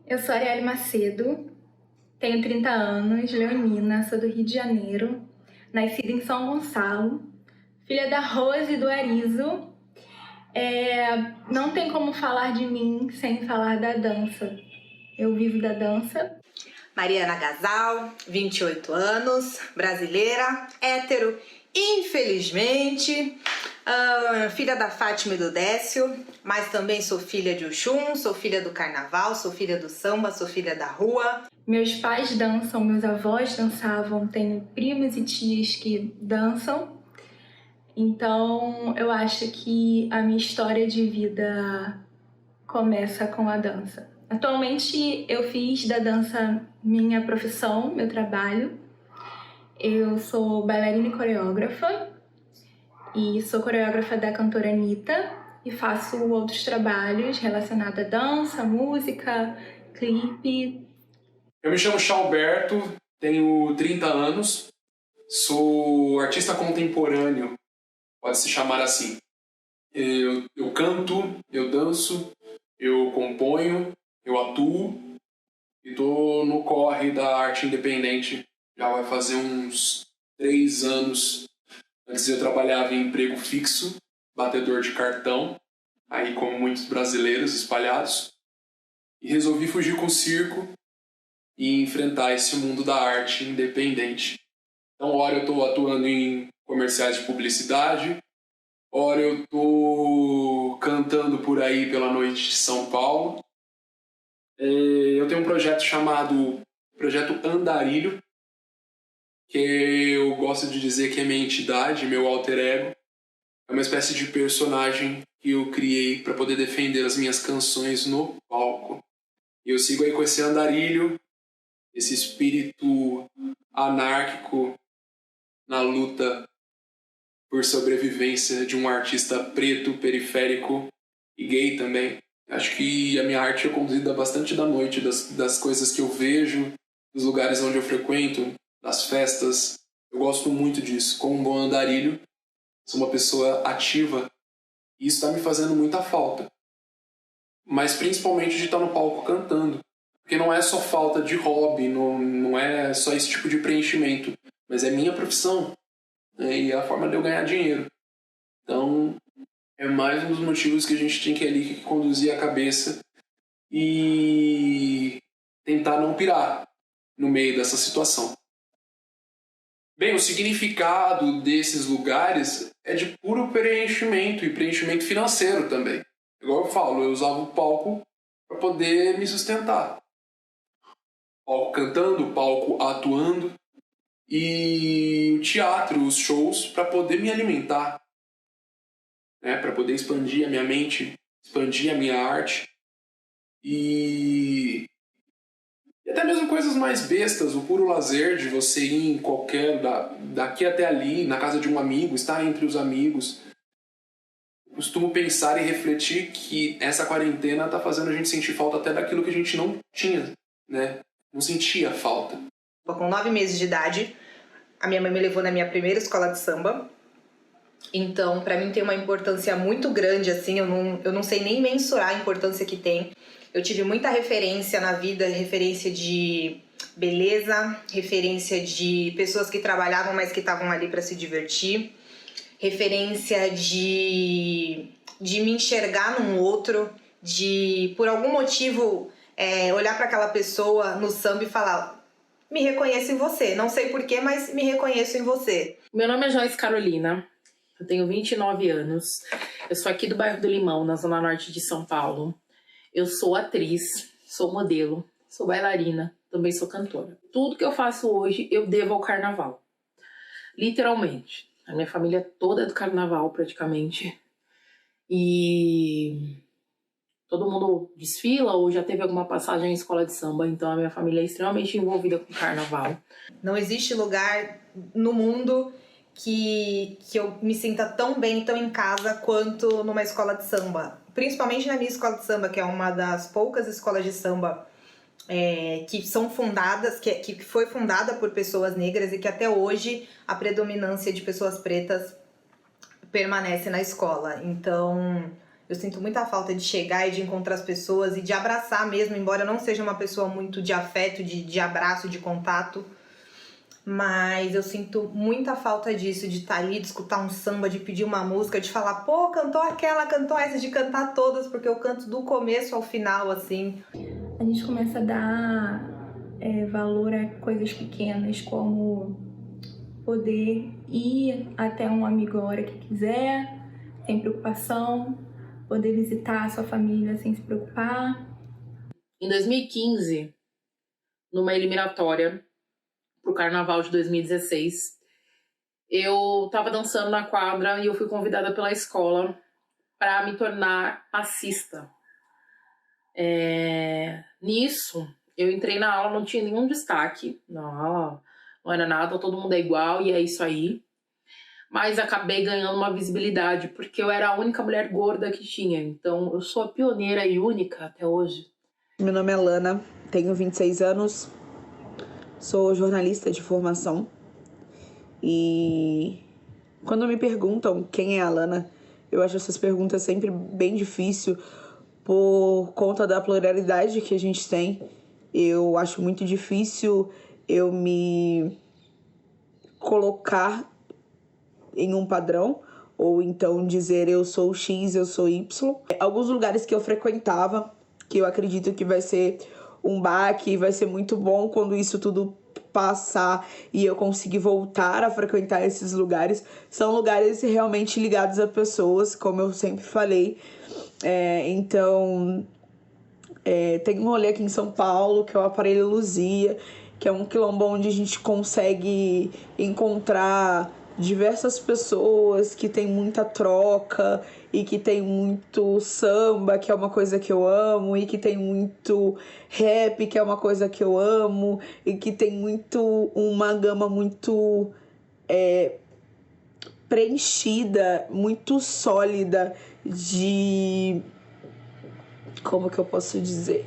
Eu sou Arielle Macedo, tenho 30 anos, leonina, sou do Rio de Janeiro, nascida em São Gonçalo, filha da Rose e do Arizo. Não tem como falar de mim sem falar da dança. Eu vivo da dança. Mariana Gasal, 28 anos, brasileira, hétero, infelizmente, filha da Fátima e do Décio, mas também sou filha de Oxum, sou filha do carnaval, sou filha do samba, sou filha da rua. Meus pais dançam, meus avós dançavam, tenho primos e tias que dançam. Então, eu acho que a minha história de vida começa com a dança. Atualmente, eu fiz da dança minha profissão, meu trabalho. Eu sou bailarina e coreógrafa, e sou coreógrafa da cantora Anitta, e faço outros trabalhos relacionados à dança, música, clipe. Eu me chamo Chalberto, tenho 30 anos, sou artista contemporâneo, pode se chamar assim. Eu canto, eu danço, eu componho, eu atuo e tô no corre da arte independente. Já vai fazer uns 3 anos. Antes eu trabalhava em emprego fixo, batedor de cartão, aí como muitos brasileiros espalhados, e resolvi fugir com o circo e enfrentar esse mundo da arte independente. Então, ora eu estou atuando em comerciais de publicidade, ora eu estou cantando por aí pela noite de São Paulo. Eu tenho um projeto chamado Projeto Andarilho, que eu gosto de dizer que é minha entidade, meu alter ego. É uma espécie de personagem que eu criei para poder defender as minhas canções no palco. E eu sigo aí com esse andarilho, esse espírito anárquico na luta por sobrevivência de um artista preto, periférico e gay também. Acho que a minha arte é conduzida bastante da noite, das coisas que eu vejo, dos lugares onde eu frequento, das festas. Eu gosto muito disso. Como um bom andarilho, sou uma pessoa ativa e isso está me fazendo muita falta. Mas principalmente de estar no palco cantando. Porque não é só falta de hobby, não é só esse tipo de preenchimento, mas é minha profissão, né? E é a forma de eu ganhar dinheiro. Então, é mais um dos motivos que a gente tem que ali que conduzir a cabeça e tentar não pirar no meio dessa situação. Bem, o significado desses lugares é de puro preenchimento e preenchimento financeiro também. Igual eu falo, eu usava o palco para poder me sustentar. Palco cantando, palco atuando e o teatro, os shows, para poder me alimentar, né? Para poder expandir a minha mente, expandir a minha arte e até mesmo coisas mais bestas, o puro lazer de você ir em qualquer, daqui até ali, na casa de um amigo, estar entre os amigos. Eu costumo pensar e refletir que essa quarentena está fazendo a gente sentir falta até daquilo que a gente não tinha, né? Não sentia falta. Com 9 meses de idade, a minha mãe me levou na minha primeira escola de samba. Então, pra mim tem uma importância muito grande, assim, eu não sei nem mensurar a importância que tem. Eu tive muita referência na vida, referência de beleza, referência de pessoas que trabalhavam, mas que estavam ali pra se divertir, referência de me enxergar num outro, de, por algum motivo, olhar pra aquela pessoa no samba e falar: me reconheço em você, não sei porquê, mas me reconheço em você. Meu nome é Joyce Carolina, eu tenho 29 anos, eu sou aqui do bairro do Limão, na zona norte de São Paulo. Eu sou atriz, sou modelo, sou bailarina, também sou cantora. Tudo que eu faço hoje eu devo ao carnaval, literalmente. A minha família toda é do carnaval praticamente e todo mundo desfila ou já teve alguma passagem em escola de samba, então a minha família é extremamente envolvida com o carnaval. Não existe lugar no mundo que eu me sinta tão bem, tão em casa quanto numa escola de samba. Principalmente na minha escola de samba, que é uma das poucas escolas de samba que são fundadas, que foi fundada por pessoas negras e que até hoje a predominância de pessoas pretas permanece na escola. Então, Eu sinto muita falta de chegar e de encontrar as pessoas e de abraçar mesmo, embora eu não seja uma pessoa muito de afeto, de abraço, de contato. Mas eu sinto muita falta disso, de estar ali, de escutar um samba, de pedir uma música, de falar, pô, cantou aquela, cantou essa, de cantar todas, porque eu canto do começo ao final, assim. A gente começa a dar valor a coisas pequenas, como poder ir até um amigo a hora que quiser, sem preocupação, poder visitar a sua família sem se preocupar. Em 2015, numa eliminatória pro Carnaval de 2016, eu tava dançando na quadra e eu fui convidada pela escola para me tornar passista. Nisso, eu entrei na aula, não tinha nenhum destaque na aula, não era nada, todo mundo é igual e é isso aí. Mas acabei ganhando uma visibilidade, porque eu era a única mulher gorda que tinha. Então, eu sou a pioneira e única até hoje. Meu nome é Lana, tenho 26 anos, sou jornalista de formação. E quando me perguntam quem é a Lana, eu acho essas perguntas sempre bem difícil por conta da pluralidade que a gente tem. Eu acho muito difícil eu me colocar em um padrão, ou então dizer eu sou X, eu sou Y. Alguns lugares que eu frequentava, que eu acredito que vai ser um baque, vai ser muito bom quando isso tudo passar e eu conseguir voltar a frequentar esses lugares, são lugares realmente ligados a pessoas, como eu sempre falei. Então, tem um rolê aqui em São Paulo, que é o Aparelho Luzia, que é um quilombo onde a gente consegue encontrar diversas pessoas, que tem muita troca e que tem muito samba, que é uma coisa que eu amo, e que tem muito rap, que é uma coisa que eu amo, e que tem uma gama muito preenchida, muito sólida de... Como que eu posso dizer?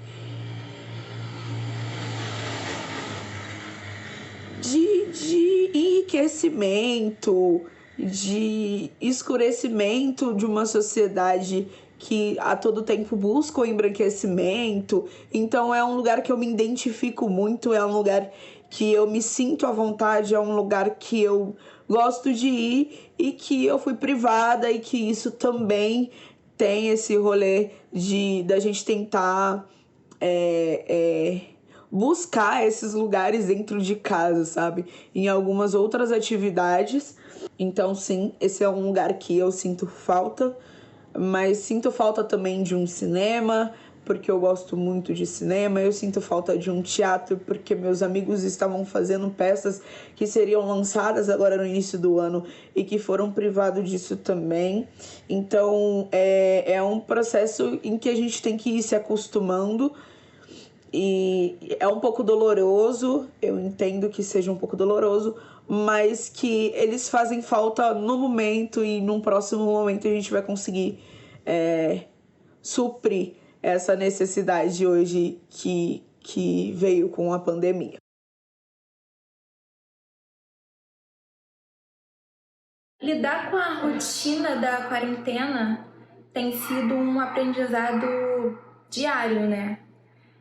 De enriquecimento, de escurecimento de uma sociedade que a todo tempo busca o embranquecimento. Então é um lugar que eu me identifico muito, é um lugar que eu me sinto à vontade, é um lugar que eu gosto de ir e que eu fui privada, e que isso também tem esse rolê da gente tentar buscar esses lugares dentro de casa, sabe? Em algumas outras atividades. Então, sim, esse é um lugar que eu sinto falta, mas sinto falta também de um cinema, porque eu gosto muito de cinema. Eu sinto falta de um teatro, porque meus amigos estavam fazendo peças que seriam lançadas agora no início do ano e que foram privados disso também. Então, é um processo em que a gente tem que ir se acostumando. E é um pouco doloroso, eu entendo que seja um pouco doloroso, mas que eles fazem falta no momento, e num próximo momento a gente vai conseguir suprir essa necessidade hoje que veio com a pandemia. Lidar com a rotina da quarentena tem sido um aprendizado diário, né?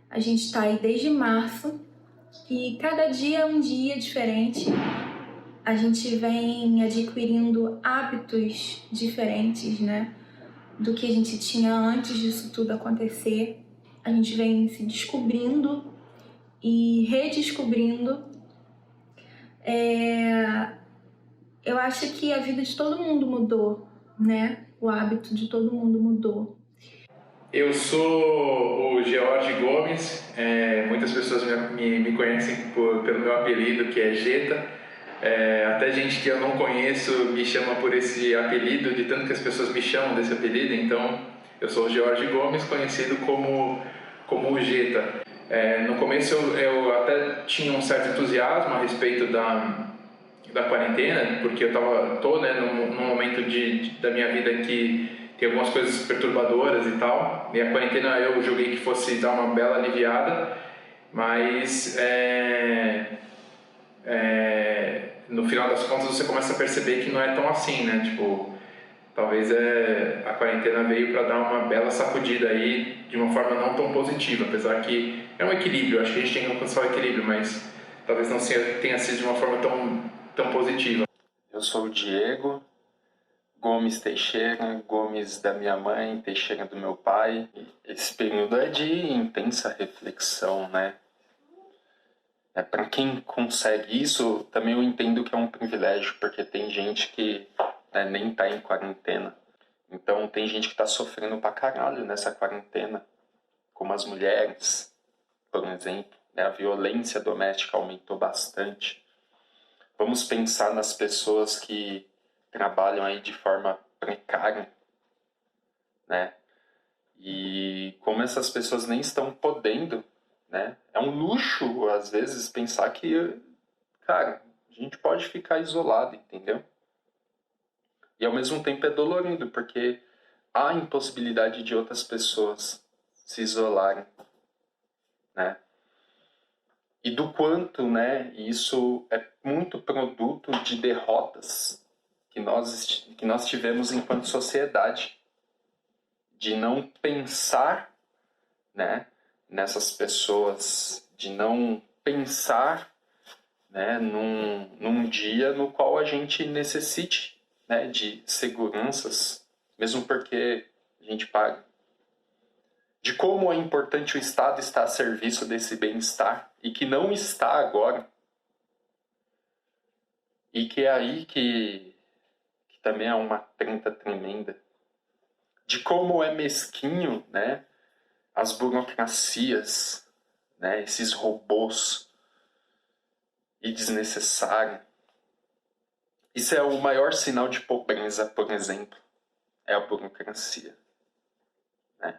A gente está aí desde março e cada dia é um dia diferente. A gente vem adquirindo hábitos diferentes, né? Do que a gente tinha antes disso tudo acontecer. A gente vem se descobrindo e redescobrindo. Eu acho que a vida de todo mundo mudou, né? O hábito de todo mundo mudou. Eu sou o George Gomes, muitas pessoas me conhecem pelo meu apelido, que é Jeta. Até gente que eu não conheço me chama por esse apelido, de tanto que as pessoas me chamam desse apelido. Então, eu sou o George Gomes, conhecido como o Jeta. No começo eu até tinha um certo entusiasmo a respeito da quarentena, porque eu tô num momento da minha vida que tem algumas coisas perturbadoras e tal, e a quarentena eu julguei que fosse dar uma bela aliviada, mas no final das contas você começa a perceber que não é tão assim, né? Tipo, talvez a quarentena veio para dar uma bela sacudida aí de uma forma não tão positiva, apesar que é um equilíbrio, acho que a gente tem que alcançar o equilíbrio, mas talvez não tenha sido de uma forma tão positiva. Eu sou o Diego Gomes Teixeira, Gomes da minha mãe, Teixeira do meu pai. Esse período é de intensa reflexão, né? Para quem consegue isso, também eu entendo que é um privilégio, porque tem gente que nem tá em quarentena. Então tem gente que tá sofrendo pra caralho nessa quarentena, como as mulheres, por exemplo. A violência doméstica aumentou bastante. Vamos pensar nas pessoas que trabalham aí de forma precária, né? E como essas pessoas nem estão podendo, né? É um luxo, às vezes, pensar que, cara, a gente pode ficar isolado, entendeu? E ao mesmo tempo é dolorido, porque há a impossibilidade de outras pessoas se isolarem, né? E do quanto, né, isso é muito produto de derrotas que nós tivemos enquanto sociedade, de não pensar, né, nessas pessoas, de não pensar, né, num dia no qual a gente necessite, né, de seguranças, mesmo porque a gente paga. De como é importante o Estado estar a serviço desse bem-estar e que não está agora. E que é aí que também é uma treta tremenda. De como é mesquinho, né, as burocracias, né, esses robôs e desnecessário. Isso é o maior sinal de pobreza, por exemplo, é a burocracia. Né?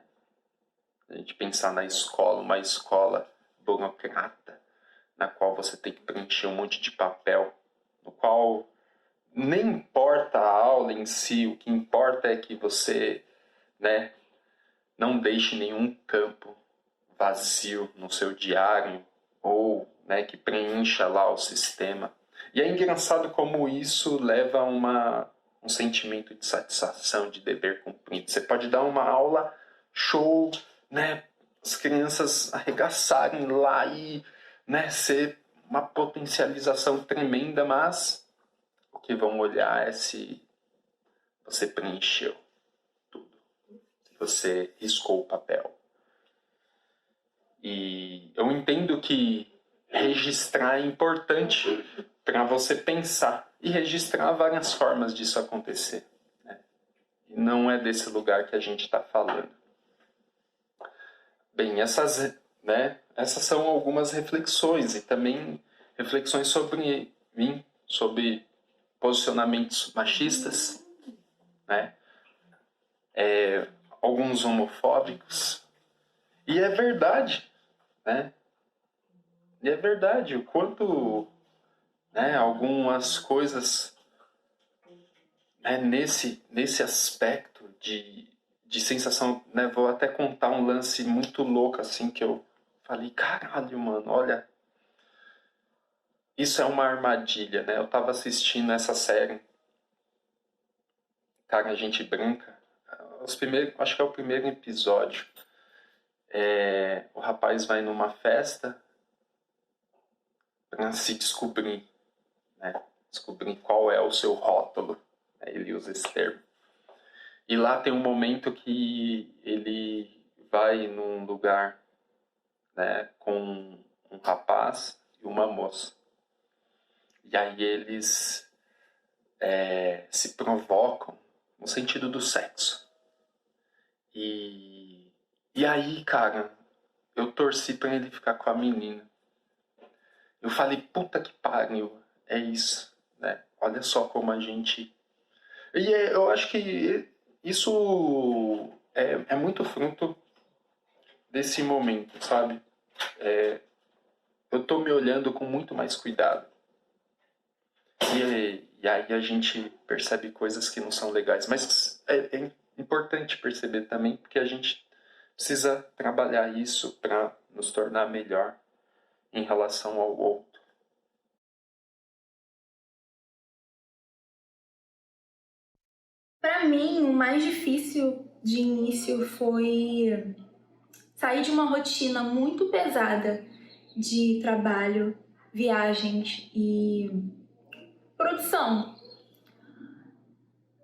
A gente pensar na escola, uma escola burocrata, na qual você tem que preencher um monte de papel, no qual nem importa a aula em si, o que importa é que você, né, não deixe nenhum campo vazio no seu diário, ou, né, que preencha lá o sistema. E é engraçado como isso leva a um sentimento de satisfação, de dever cumprido. Você pode dar uma aula show, né, as crianças arregaçarem lá e, né, ser uma potencialização tremenda, mas o que vão olhar é se você preencheu tudo, se você riscou o papel. E eu entendo que registrar é importante para você pensar e registrar várias formas disso acontecer. Né? E não é desse lugar que a gente está falando. Bem, essas são algumas reflexões e também reflexões sobre mim, sobre posicionamentos machistas, né? Alguns homofóbicos. E é verdade, né? E é verdade o quanto, né, algumas coisas, né, nesse aspecto de sensação, né, vou até contar um lance muito louco assim que eu falei, caralho, mano, olha, isso é uma armadilha, né? Eu tava assistindo essa série, Cara, Gente Branca, acho que é o primeiro episódio. O rapaz vai numa festa para se descobrir, né? Descobrir qual é o seu rótulo. Ele usa esse termo. E lá tem um momento que ele vai num lugar, né, com um rapaz e uma moça. E aí eles se provocam no sentido do sexo. E aí, cara, eu torci pra ele ficar com a menina. Eu falei, puta que pariu, é isso, né? Olha só como a gente... E eu acho que isso é muito fruto desse momento, sabe? Eu tô me olhando com muito mais cuidado. E aí a gente percebe coisas que não são legais. Mas é importante perceber também, porque a gente precisa trabalhar isso para nos tornar melhor em relação ao outro. Para mim, o mais difícil de início foi sair de uma rotina muito pesada de trabalho, viagens e produção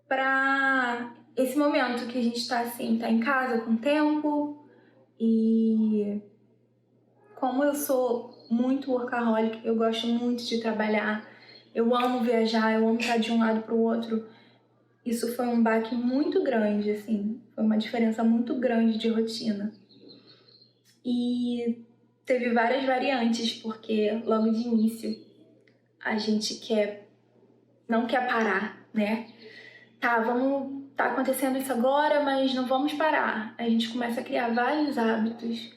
para esse momento que a gente tá assim, tá em casa com tempo. E como eu sou muito workaholic, eu gosto muito de trabalhar, eu amo viajar, eu amo estar de um lado pro outro. Isso foi um baque muito grande, assim, foi uma diferença muito grande de rotina. E teve várias variantes, porque logo de início a gente não quer parar, né? Tá acontecendo isso agora, mas não vamos parar. A gente começa a criar vários hábitos,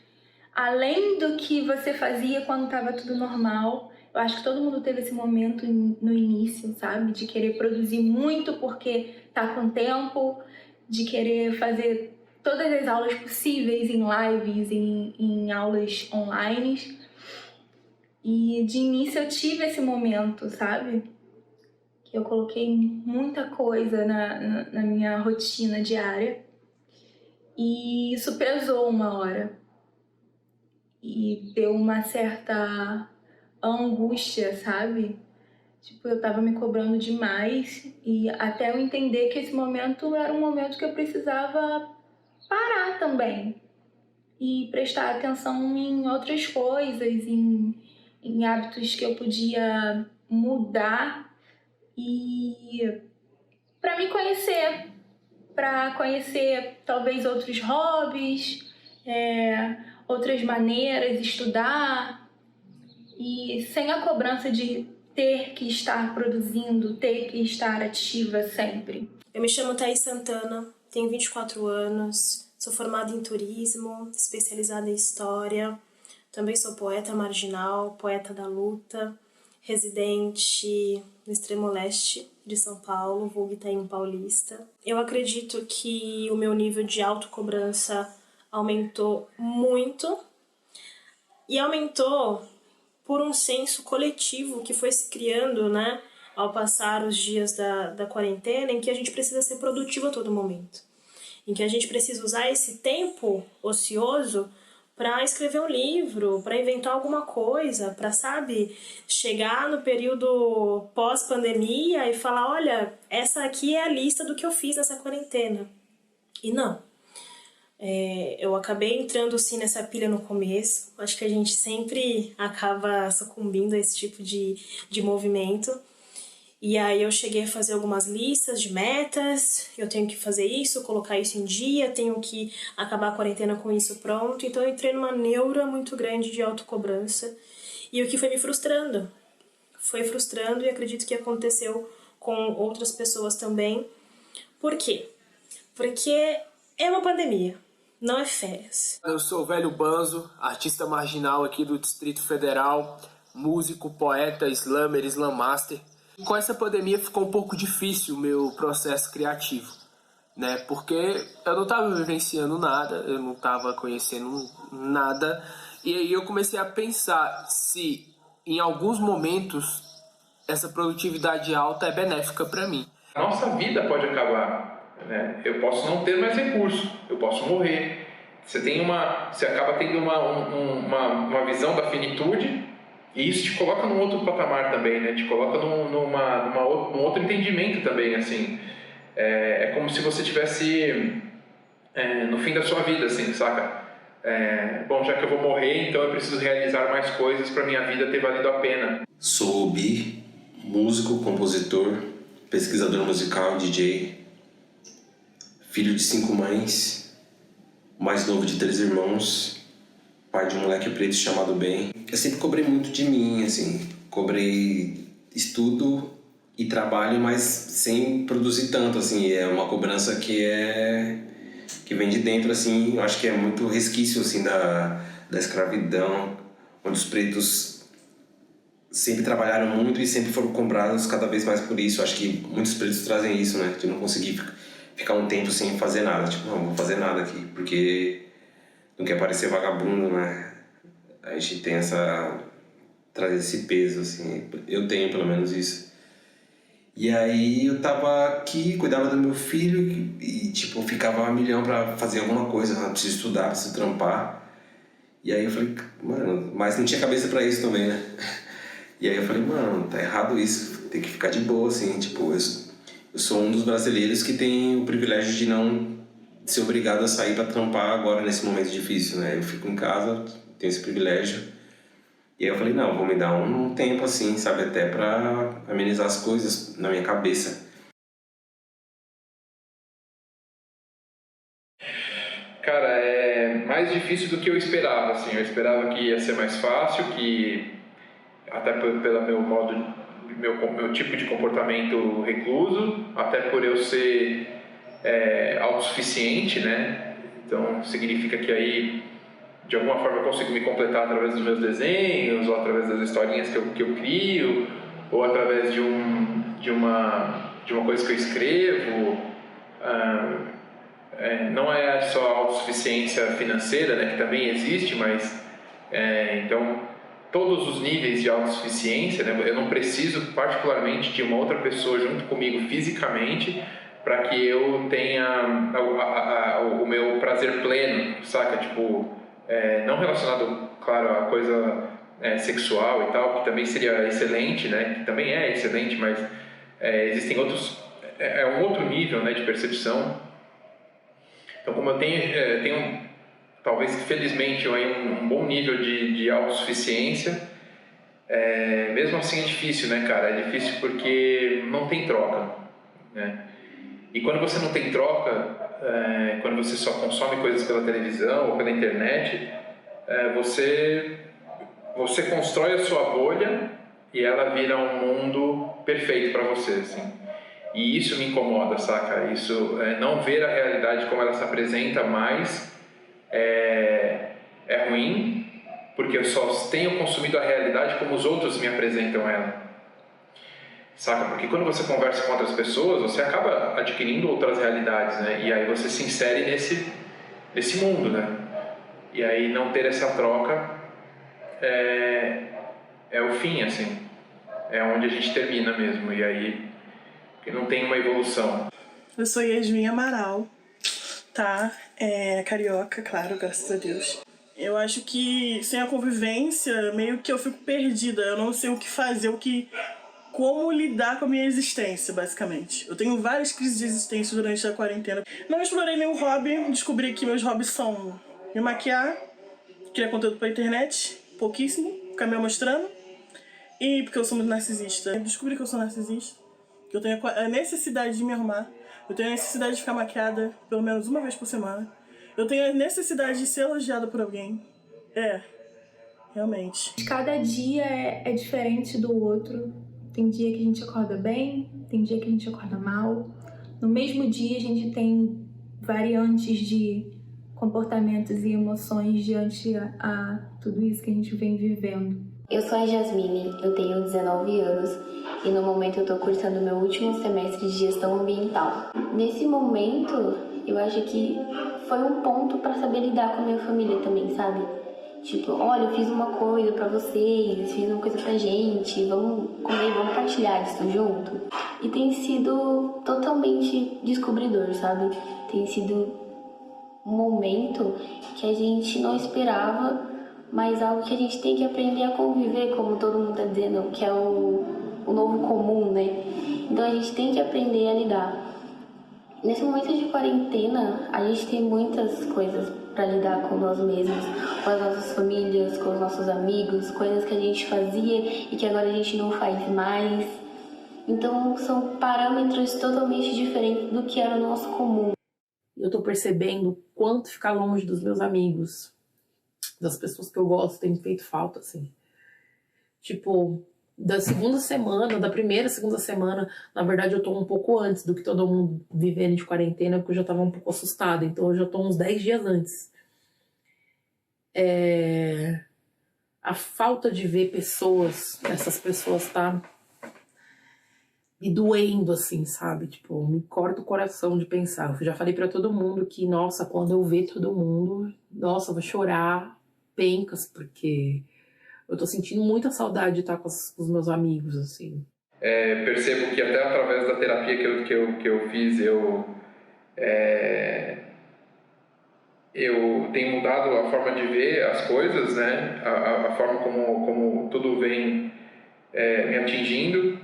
além do que você fazia quando estava tudo normal. Eu acho que todo mundo teve esse momento no início, sabe? De querer produzir muito porque tá com tempo, de querer fazer todas as aulas possíveis em lives, em aulas online. E de início eu tive esse momento, sabe? Que eu coloquei muita coisa na minha rotina diária. E isso pesou uma hora. E deu uma certa angústia, sabe? Tipo, eu tava me cobrando demais. E até eu entender que esse momento era um momento que eu precisava parar também. E prestar atenção em outras coisas, em hábitos que eu podia mudar. E para me conhecer, para conhecer talvez outros hobbies, outras maneiras, estudar, e sem a cobrança de ter que estar produzindo, ter que estar ativa sempre. Eu me chamo Thaís Santana, tenho 24 anos, sou formada em turismo, especializada em história, também sou poeta marginal, poeta da luta, residente no extremo leste de São Paulo, vulgo Itaim Paulista. Eu acredito que o meu nível de autocobrança aumentou muito, e aumentou por um senso coletivo que foi se criando, né, ao passar os dias da quarentena, em que a gente precisa ser produtivo a todo momento, em que a gente precisa usar esse tempo ocioso para escrever um livro, para inventar alguma coisa, para, sabe, chegar no período pós-pandemia e falar, olha, essa aqui é a lista do que eu fiz nessa quarentena. E não. Eu acabei entrando, sim, nessa pilha no começo. Acho que a gente sempre acaba sucumbindo a esse tipo de movimento. E aí eu cheguei a fazer algumas listas de metas, eu tenho que fazer isso, colocar isso em dia, tenho que acabar a quarentena com isso pronto. Então eu entrei numa neura muito grande de autocobrança. E o que foi me frustrando. Foi frustrando, e acredito que aconteceu com outras pessoas também. Por quê? Porque é uma pandemia, não é férias. Eu sou o Velho Banzo, artista marginal aqui do Distrito Federal, músico, poeta, slammer, slam master. Com essa pandemia ficou um pouco difícil o meu processo criativo, né? Porque eu não estava vivenciando nada, eu não estava conhecendo nada. E aí eu comecei a pensar se, em alguns momentos, essa produtividade alta é benéfica para mim. A nossa vida pode acabar, né? Eu posso não ter mais recurso, eu posso morrer. Você acaba tendo uma visão da finitude. E isso te coloca num outro patamar também, né? Te coloca num outro entendimento também, assim. É como se você tivesse no fim da sua vida, assim, saca? Bom, já que eu vou morrer, então eu preciso realizar mais coisas para minha vida ter valido a pena. Sou o Bi, músico, compositor, pesquisador musical, DJ, filho de 5 mães, mais novo de 3 irmãos, pai de um moleque preto chamado Ben. Eu sempre cobrei muito de mim, assim, cobrei estudo e trabalho, mas sem produzir tanto, assim, é uma cobrança que vem de dentro, assim, eu acho que é muito resquício, assim, da escravidão, onde os pretos sempre trabalharam muito e sempre foram cobrados cada vez mais por isso. Eu acho que muitos pretos trazem isso, né, de não conseguir ficar um tempo sem fazer nada, tipo, não vou fazer nada aqui, porque não quer parecer vagabundo, né? A gente tem traz esse peso, assim, eu tenho pelo menos isso. E aí eu tava aqui, cuidava do meu filho e tipo, ficava 1 milhão pra fazer alguma coisa, né? Preciso estudar, preciso trampar. E aí eu falei, mano, mas não tinha cabeça pra isso também, né? E aí eu falei, mano, tá errado isso, tem que ficar de boa, assim, tipo, eu sou um dos brasileiros que tem o privilégio de não ser obrigado a sair pra trampar agora nesse momento difícil, né? Eu fico em casa, tenho esse privilégio. E aí eu falei, não, vou me dar um tempo assim, sabe, até pra amenizar as coisas na minha cabeça. Cara, é mais difícil do que eu esperava, assim. Eu esperava que ia ser mais fácil, que até pelo meu modo, meu tipo de comportamento recluso, até por eu ser autossuficiente, né? Então significa que aí de alguma forma eu consigo me completar através dos meus desenhos, ou através das historinhas que eu crio, ou através de uma coisa que eu escrevo. Não é só a autossuficiência financeira, né, que também existe, mas então todos os níveis de autossuficiência, né, eu não preciso particularmente de uma outra pessoa junto comigo fisicamente para que eu tenha o meu prazer pleno, saca? Tipo, não relacionado, claro, a coisa sexual e tal, que também seria excelente, né? Que também é excelente, mas existem outros, um outro nível, né, de percepção. Então, como eu tenho talvez felizmente um bom nível de autossuficiência, mesmo assim é difícil, né, cara? É difícil porque não tem troca, né? E quando você não tem troca, quando você só consome coisas pela televisão ou pela internet, você constrói a sua bolha e ela vira um mundo perfeito para você, assim. E isso me incomoda, saca? Isso, não ver a realidade como ela se apresenta mais é ruim, porque eu só tenho consumido a realidade como os outros me apresentam ela. Saca? Porque quando você conversa com outras pessoas, você acaba adquirindo outras realidades, né? E aí você se insere nesse mundo, né? E aí não ter essa troca é o fim, assim. É onde a gente termina mesmo. E aí não tem uma evolução. Eu sou Yasmin Amaral, tá? Carioca, claro, graças a Deus. Eu acho que sem a convivência, meio que eu fico perdida. Eu não sei o que fazer, como lidar com a minha existência, basicamente. Eu tenho várias crises de existência durante a quarentena. Não explorei nenhum hobby, descobri que meus hobbies são me maquiar, criar conteúdo pra internet, pouquíssimo, ficar me mostrando. E porque eu sou muito narcisista. Eu descobri que eu sou narcisista, que eu tenho a necessidade de me arrumar, eu tenho a necessidade de ficar maquiada pelo menos uma vez por semana, eu tenho a necessidade de ser elogiada por alguém. Realmente. Cada dia é diferente do outro. Tem dia que a gente acorda bem, tem dia que a gente acorda mal. No mesmo dia a gente tem variantes de comportamentos e emoções diante a tudo isso que a gente vem vivendo. Eu sou a Jasmine, eu tenho 19 anos e no momento eu tô cursando meu último semestre de gestão ambiental. Nesse momento, eu acho que foi um ponto para saber lidar com a minha família também, sabe? Tipo, olha, eu fiz uma coisa pra vocês, fiz uma coisa pra gente, vamos comer, vamos partilhar isso junto. E tem sido totalmente descobridor, sabe? Tem sido um momento que a gente não esperava, mas algo que a gente tem que aprender a conviver, como todo mundo tá dizendo, que é o novo comum, né? Então a gente tem que aprender a lidar. Nesse momento de quarentena, a gente tem muitas coisas para lidar com nós mesmos, com as nossas famílias, com os nossos amigos, coisas que a gente fazia e que agora a gente não faz mais. Então são parâmetros totalmente diferentes do que era o nosso comum. Eu tô percebendo o quanto ficar longe dos meus amigos, das pessoas que eu gosto, tem feito falta, assim. Tipo, da primeira, segunda semana, na verdade eu tô um pouco antes do que todo mundo vivendo de quarentena, porque eu já tava um pouco assustada, então eu já tô uns 10 dias antes. A falta de ver essas pessoas tá me doendo, assim, sabe? Tipo, me corta o coração de pensar. Eu já falei pra todo mundo que, nossa, quando eu ver todo mundo, nossa, eu vou chorar pencas, porque eu tô sentindo muita saudade de estar com os meus amigos, assim. percebo que até através da terapia que eu fiz, eu tenho mudado a forma de ver as coisas, né? A forma como tudo vem me atingindo.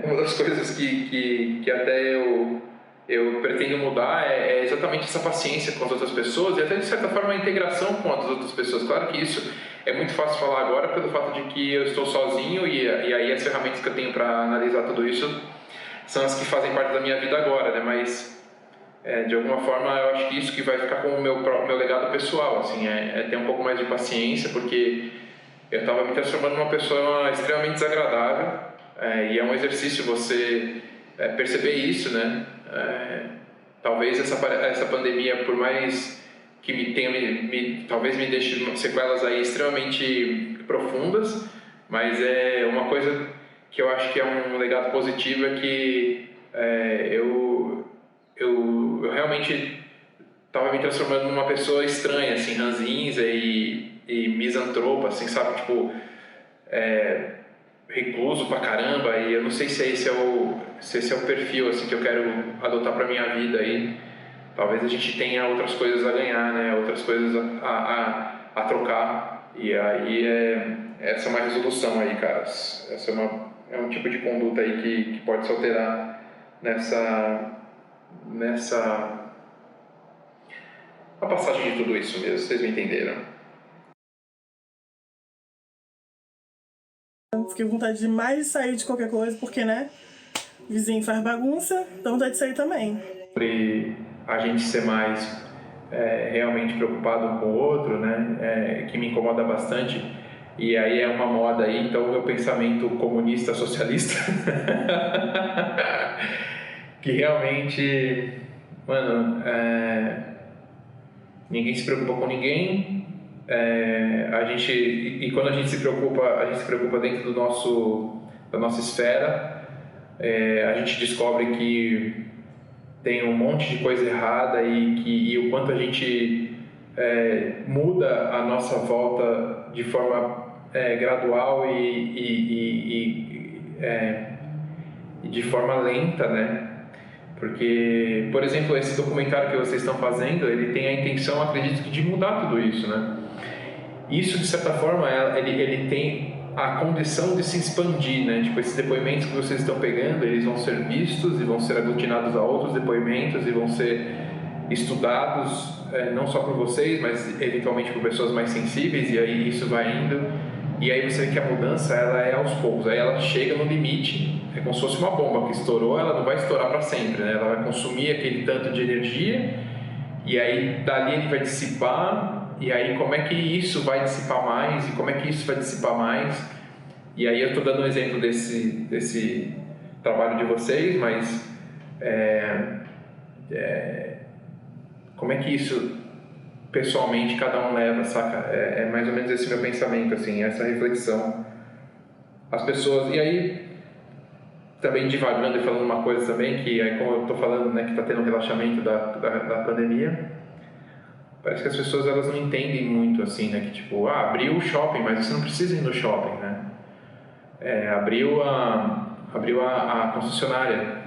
Uma das coisas que até eu pretendo mudar é exatamente essa paciência com as outras pessoas e até de certa forma a integração com as outras pessoas. Claro que isso é muito fácil falar agora pelo fato de que eu estou sozinho e aí as ferramentas que eu tenho para analisar tudo isso são as que fazem parte da minha vida agora, né? Mas de alguma forma eu acho que isso que vai ficar como o meu legado pessoal, assim, é ter um pouco mais de paciência, porque eu estava me transformando numa pessoa extremamente desagradável, e é um exercício você perceber isso, né? Talvez essa pandemia, por mais que talvez me deixe sequelas aí extremamente profundas, mas é uma coisa que eu acho que é um legado positivo, é que eu realmente estava me transformando numa pessoa estranha, assim, ranzinza e misantropa, assim, sabe, tipo, recluso pra caramba, e eu não sei se esse é o perfil, assim, que eu quero adotar pra minha vida aí. Talvez a gente tenha outras coisas a ganhar, né, outras coisas a trocar, e aí essa é uma resolução aí, caras, essa é um tipo de conduta aí que pode se alterar nessa a passagem de tudo isso mesmo, vocês me entenderam. Fiquei com vontade demais de sair de qualquer coisa, porque, né, vizinho faz bagunça, dá vontade de sair também. Sobre a gente ser mais realmente preocupado um com o outro, né, que me incomoda bastante, e aí é uma moda aí, então o meu pensamento comunista socialista que realmente, mano, ninguém se preocupa com ninguém, e quando a gente se preocupa dentro da nossa esfera, a gente descobre que tem um monte de coisa errada e o quanto a gente muda a nossa volta de forma gradual e de forma lenta, né? Porque, por exemplo, esse documentário que vocês estão fazendo, ele tem a intenção, acredito que, de mudar tudo isso, né? Isso, de certa forma, ele tem a condição de se expandir, né? Tipo, esses depoimentos que vocês estão pegando, eles vão ser vistos e vão ser aglutinados a outros depoimentos e vão ser estudados, não só por vocês, mas eventualmente por pessoas mais sensíveis, e aí isso vai indo. E aí você vê que a mudança, ela é aos poucos, aí ela chega no limite, é como se fosse uma bomba que estourou, ela não vai estourar para sempre, né? Ela vai consumir aquele tanto de energia, e aí dali ele vai dissipar, e aí como é que isso vai dissipar mais, e como é que isso vai dissipar mais, e aí eu estou dando um exemplo desse trabalho de vocês, mas como é que isso pessoalmente cada um leva, saca? É mais ou menos esse meu pensamento, assim, essa reflexão. As pessoas, e aí também divagando e falando uma coisa também, que aí como eu tô falando, né, que tá tendo um relaxamento da pandemia, parece que as pessoas, elas não entendem muito, assim, né, que tipo, abriu o shopping, mas você não precisa ir no shopping, né? Abriu a concessionária.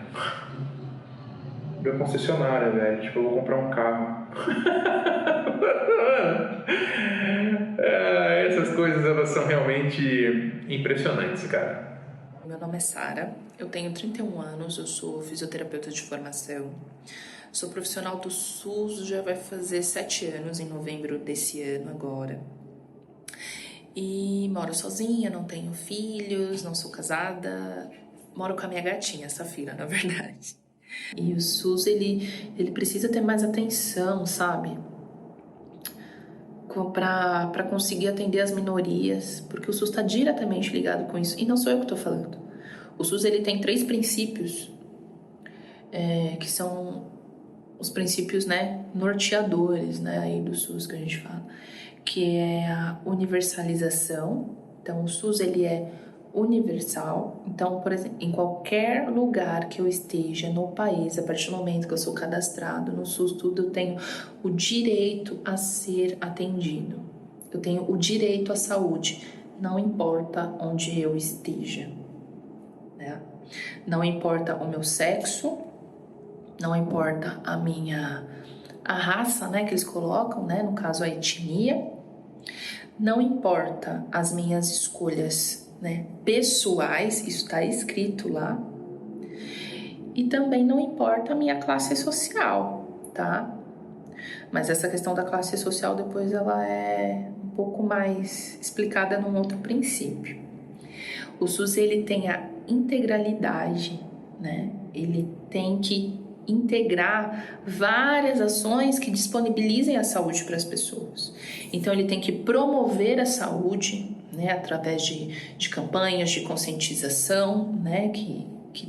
Abriu a concessionária, velho, tipo, eu vou comprar um carro. Essas coisas, elas são realmente impressionantes, cara. Meu nome é Sara, eu tenho 31 anos, eu sou fisioterapeuta de formação, sou profissional do SUS, já vai fazer 7 anos em novembro desse ano agora. E moro sozinha, não tenho filhos, não sou casada, moro com a minha gatinha, Safira, na verdade. E o SUS, ele precisa ter mais atenção, sabe? Para conseguir atender as minorias, porque o SUS está diretamente ligado com isso. E não sou eu que estou falando. O SUS, ele tem 3 princípios, que são os princípios, né, norteadores, né, aí do SUS que a gente fala, que é a universalização. Então, o SUS, ele é universal. Então, por exemplo, em qualquer lugar que eu esteja no país, a partir do momento que eu sou cadastrado no SUS, tudo, eu tenho o direito a ser atendido. Eu tenho o direito à saúde, não importa onde eu esteja. né? Não importa o meu sexo, não importa a raça, né, que eles colocam, né, no caso a etnia, não importa as minhas escolhas, né, pessoais, isso está escrito lá, e também não importa a minha classe social, tá? Mas essa questão da classe social depois ela é um pouco mais explicada num outro princípio. O SUS ele tem a integralidade, né? Ele tem que integrar várias ações que disponibilizem a saúde para as pessoas. Então ele tem que promover a saúde, né, através de campanhas de conscientização, né, que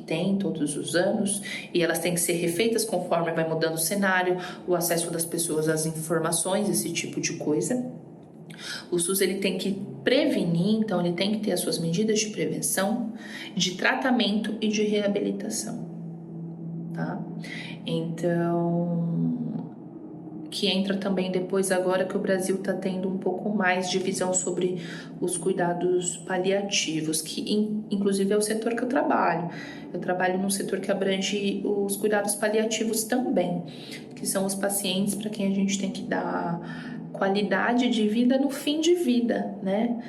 tem todos os anos, e elas têm que ser refeitas conforme vai mudando o cenário, o acesso das pessoas às informações, esse tipo de coisa. O SUS ele tem que prevenir, então ele tem que ter as suas medidas de prevenção, de tratamento e de reabilitação, tá? Então, que entra também depois agora que o Brasil está tendo um pouco mais de visão sobre os cuidados paliativos, que inclusive é o setor que eu trabalho. Eu trabalho num setor que abrange os cuidados paliativos também, que são os pacientes para quem a gente tem que dar qualidade de vida no fim de vida, né?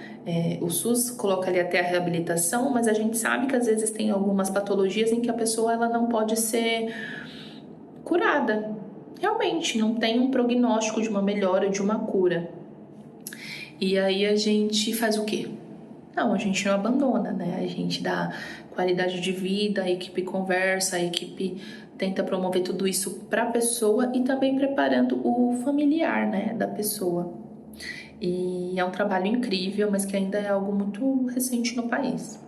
O SUS coloca ali até a reabilitação, mas a gente sabe que às vezes tem algumas patologias em que a pessoa ela não pode ser curada. Realmente, não tem um prognóstico de uma melhora, de uma cura. E aí a gente faz o quê? Não, a gente não abandona, né? A gente dá qualidade de vida, a equipe conversa, a equipe tenta promover tudo isso para a pessoa e também preparando o familiar, né, da pessoa. E é um trabalho incrível, mas que ainda é algo muito recente no país.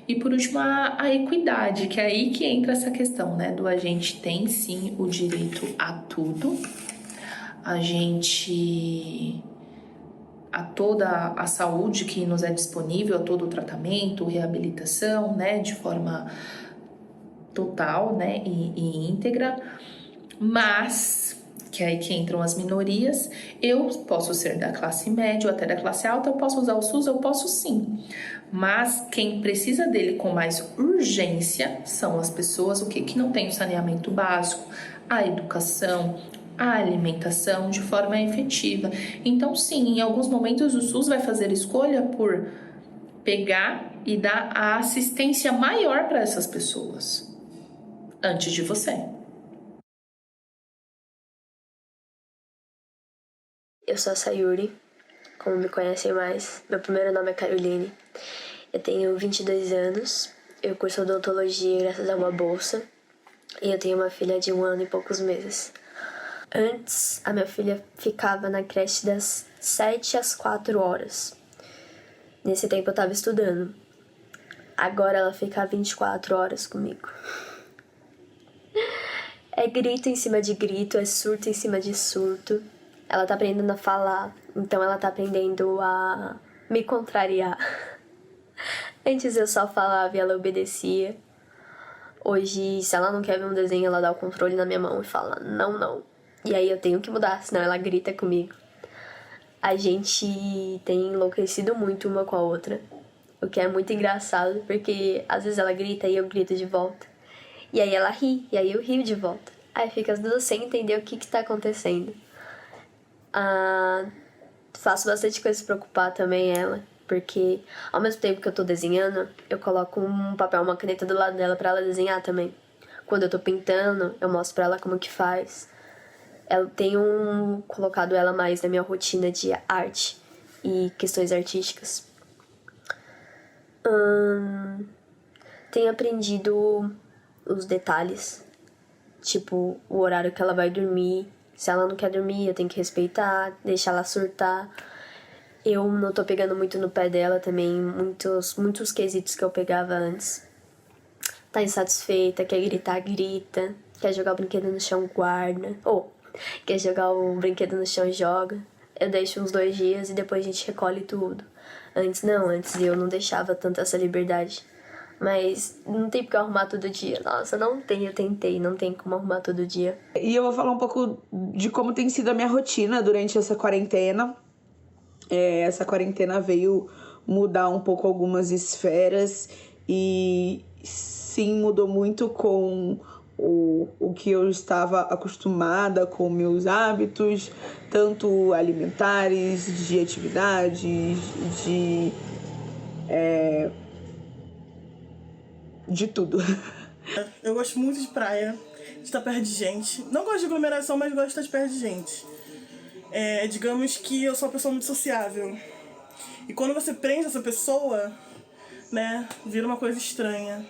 E por último, a equidade, que é aí que entra essa questão, né, do a gente tem sim o direito a tudo, a toda a saúde que nos é disponível, a todo o tratamento, reabilitação, né, de forma total, né, e íntegra, mas que é aí que entram as minorias. Eu posso ser da classe média ou até da classe alta, eu posso usar o SUS, eu posso sim, mas quem precisa dele com mais urgência são as pessoas que não têm o saneamento básico, a educação, a alimentação de forma efetiva. Então sim, em alguns momentos o SUS vai fazer escolha por pegar e dar a assistência maior para essas pessoas antes de você. Eu sou a Sayuri, como me conhecem mais. Meu primeiro nome é Caroline. Eu tenho 22 anos. Eu curso odontologia graças a uma bolsa. E eu tenho uma filha de 1 ano e poucos meses. Antes, a minha filha ficava na creche das 7 às 4 horas. Nesse tempo eu estava estudando. Agora ela fica 24 horas comigo. É grito em cima de grito, é surto em cima de surto. Ela tá aprendendo a falar, então ela tá aprendendo a me contrariar. Antes eu só falava e ela obedecia. Hoje, se ela não quer ver um desenho, ela dá o controle na minha mão e fala, não, não. E aí eu tenho que mudar, senão ela grita comigo. A gente tem enlouquecido muito uma com a outra, o que é muito engraçado, porque às vezes ela grita e eu grito de volta. E aí ela ri, e aí eu rio de volta. Aí fica as duas sem entender o que tá acontecendo. Faço bastante coisa pra preocupar também ela, porque ao mesmo tempo que eu tô desenhando, eu coloco um papel, uma caneta do lado dela pra ela desenhar também. Quando eu tô pintando, eu mostro pra ela como que faz. Eu tenho colocado ela mais na minha rotina de arte e questões artísticas. Tenho aprendido os detalhes, tipo o horário que ela vai dormir. Se ela não quer dormir, eu tenho que respeitar, deixar ela surtar. Eu não tô pegando muito no pé dela também, muitos quesitos que eu pegava antes. Tá insatisfeita, quer gritar, grita. Quer jogar o brinquedo no chão, guarda. Quer jogar o brinquedo no chão, joga. Eu deixo uns 2 dias e depois a gente recolhe tudo. Antes eu não deixava tanto essa liberdade. Mas não tem porque eu arrumar todo dia. Nossa, não tem, eu tentei, não tem como arrumar todo dia. E eu vou falar um pouco de como tem sido a minha rotina durante essa quarentena. Essa quarentena veio mudar um pouco algumas esferas e sim, mudou muito com o que eu estava acostumada, com meus hábitos, tanto alimentares, de atividades, de tudo. Eu gosto muito de praia, de estar perto de gente. Não gosto de aglomeração, mas gosto de estar perto de gente. Digamos que eu sou uma pessoa muito sociável. E quando você prende essa pessoa, né, vira uma coisa estranha.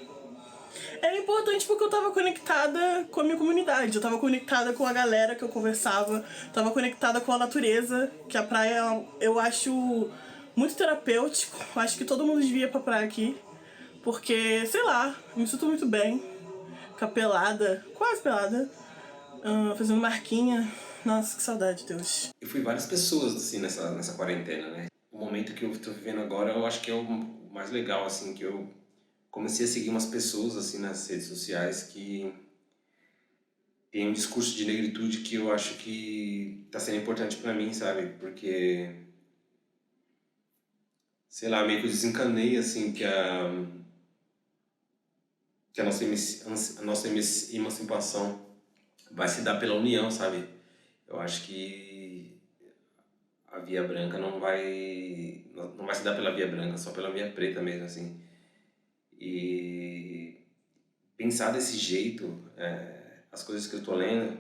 Era importante porque eu tava conectada com a minha comunidade, eu tava conectada com a galera que eu conversava, tava conectada com a natureza, que a praia eu acho muito terapêutico, acho que todo mundo devia ir pra praia aqui, porque, sei lá, me sinto muito bem, ficar pelada, quase pelada, fazendo marquinha, nossa, que saudade, Deus. Eu fui várias pessoas, assim, nessa quarentena, né? O momento que eu tô vivendo agora, eu acho que é o mais legal, assim, que eu comecei a seguir umas pessoas assim nas redes sociais que tem um discurso de negritude que eu acho que tá sendo importante pra mim, sabe? Porque, sei lá, meio que eu desencanei assim que a nossa emancipação vai se dar pela união, sabe? Eu acho que a via branca não vai se dar pela via branca, só pela via preta mesmo, assim. E pensar desse jeito, as coisas que eu tô lendo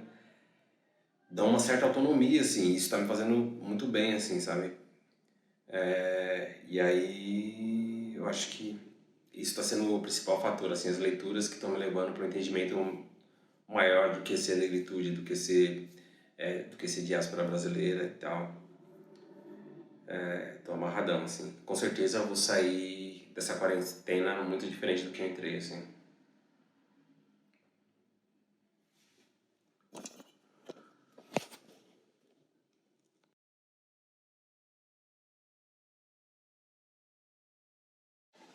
dão uma certa autonomia, assim, isso tá me fazendo muito bem, assim, sabe? E aí eu acho que isso tá sendo o principal fator, assim, as leituras que estão me levando para um entendimento maior do que ser negritude, do que ser diáspora brasileira e tal. Tô amarradão, assim. Com certeza eu vou sair dessa quarentena muito diferente do que eu entrei, assim.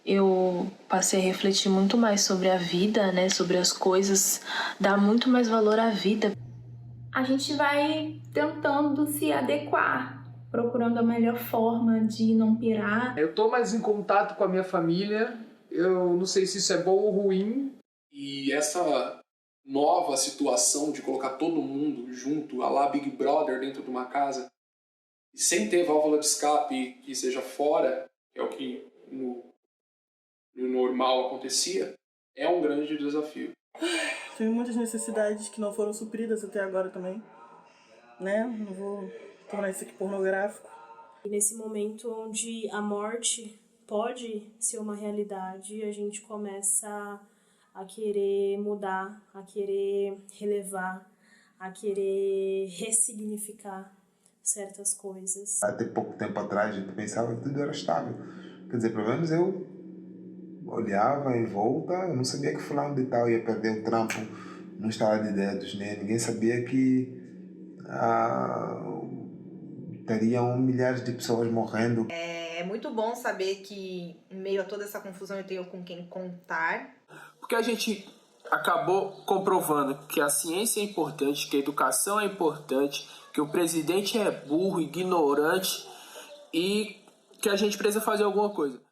Eu passei a refletir muito mais sobre a vida, né? Sobre as coisas, dar muito mais valor à vida. A gente vai tentando se adequar, procurando a melhor forma de não pirar. Eu tô mais em contato com a minha família, eu não sei se isso é bom ou ruim. E essa nova situação de colocar todo mundo junto, a lá Big Brother dentro de uma casa, e sem ter válvula de escape que seja fora, que é o que no normal acontecia, é um grande desafio. Tem muitas necessidades que não foram supridas até agora também, né? Não vou tornar isso aqui pornográfico. E nesse momento onde a morte pode ser uma realidade, a gente começa a querer mudar, a querer relevar, a querer ressignificar certas coisas. Até pouco tempo atrás a gente pensava que tudo era estável. Quer dizer, pelo menos eu olhava em volta, eu não sabia que fulano de tal ia perder o trampo no estalar de dedos, né? Ninguém sabia que teriam milhares de pessoas morrendo. É muito bom saber que, em meio a toda essa confusão, eu tenho com quem contar. Porque a gente acabou comprovando que a ciência é importante, que a educação é importante, que o presidente é burro, ignorante e que a gente precisa fazer alguma coisa.